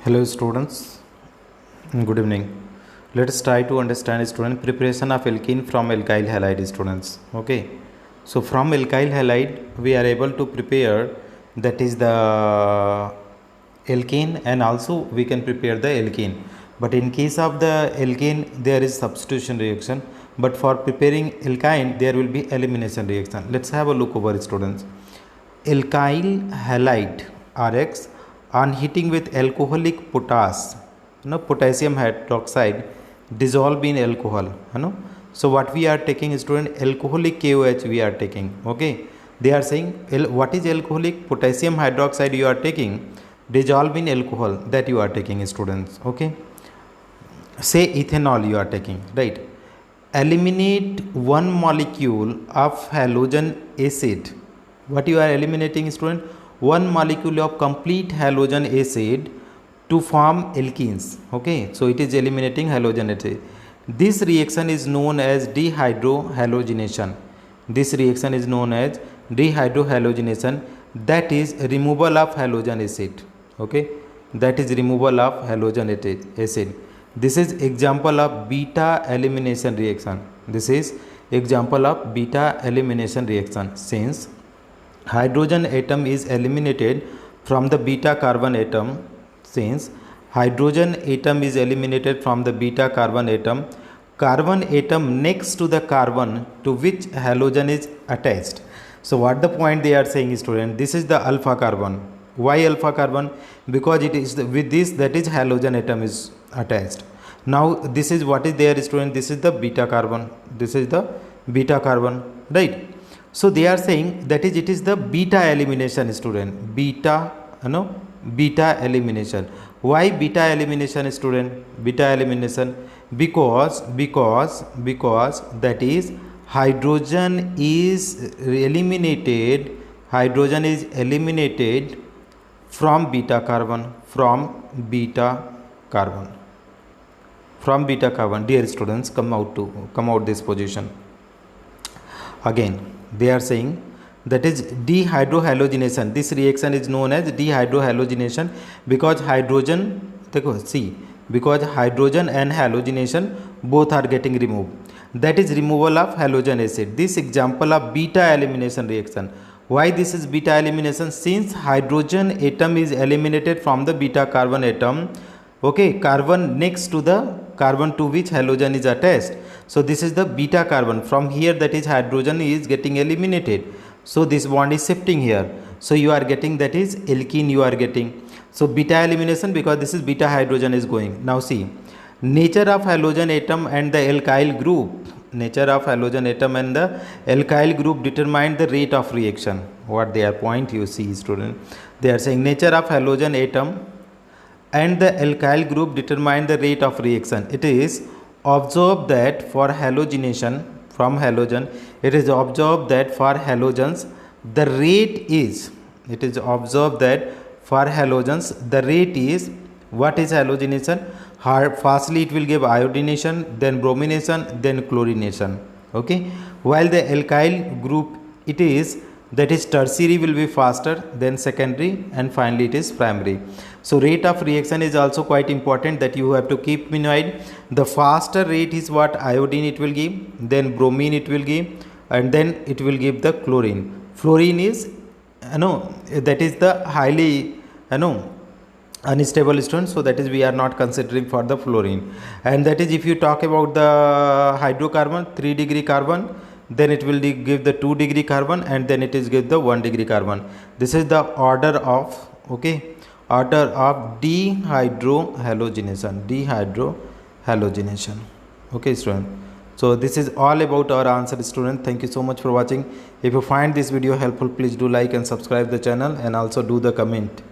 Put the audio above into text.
Hello students, good evening. Let us try to understand student preparation of alkene from alkyl halide students. Okay, so from alkyl halide we are able to prepare that is the alkene, and also we can prepare the alkene. But in case of the alkene there is substitution reaction, but for preparing alkyne there will be elimination reaction. Let's have a look over students. Alkyl halide RX on heating with alcoholic potassium hydroxide dissolve in alcohol. So what we are taking student, alcoholic KOH we are taking. Okay, they are saying what is alcoholic? Potassium hydroxide you are taking, dissolve in alcohol, that you are taking students. Okay, say ethanol you are taking, right? Eliminate one molecule of halogen acid. What you are eliminating student? One molecule of complete halogen acid to form alkenes. Okay, so it is eliminating halogen acid. This reaction is known as dehydrohalogenation. This reaction is known as dehydrohalogenation, that is removal of halogen acid. Okay, that is removal of halogen acid. This is example of beta elimination reaction. This is example of beta elimination reaction, since hydrogen atom is eliminated from the beta carbon atom. Since hydrogen atom is eliminated from the beta carbon atom next to the carbon to which halogen is attached. So what the point they are saying student, this is the alpha carbon. Why alpha carbon? Because it is with this, that is halogen atom is attached. Now this is what is there student, this is the beta carbon, this is the beta carbon, right? So they are saying that is, it is the beta elimination student, beta elimination. Why beta elimination student? Beta elimination because that is hydrogen is eliminated from beta carbon. Dear students, come out this position again. They are saying that is dehydrohalogenation. This reaction is known as dehydrohalogenation because hydrogen and halogenation both are getting removed. That is removal of halogen acid. This example of beta elimination reaction. Why this is beta elimination? Since hydrogen atom is eliminated from the beta carbon atom, okay, carbon next to the carbon to which halogen is attached. So this is the beta carbon. From here, that is hydrogen is getting eliminated. So this bond is shifting here. So you are getting, that is alkene you are getting. So beta elimination because this is beta hydrogen is going. Now see, nature of halogen atom and the alkyl group. Nature of halogen atom and the alkyl group determine the rate of reaction. What their point you see student. They are saying nature of halogen atom and the alkyl group determine the rate of reaction. It is observed that for halogenation from halogen, it is observed that for halogens the rate is, it is observed that for halogens the rate is, what is halogenation? Firstly it will give iodination, then bromination, then chlorination. Okay, while the alkyl group, it is, that is tertiary will be faster, then secondary, and finally it is primary. So rate of reaction is also quite important, that you have to keep in mind. The faster rate is what? Iodine it will give, then bromine it will give, and then it will give the chlorine. Fluorine is that is the highly unstable student, so that is we are not considering for the fluorine. And that is if you talk about the hydrocarbon, 3 degree carbon, then it will give the 2 degree carbon, and then it is give the 1 degree carbon. This is the order of dehydrohalogenation. Okay student, so this is all about our answer student. Thank you so much for watching. If you find this video helpful, please do like and subscribe the channel, and also do the comment.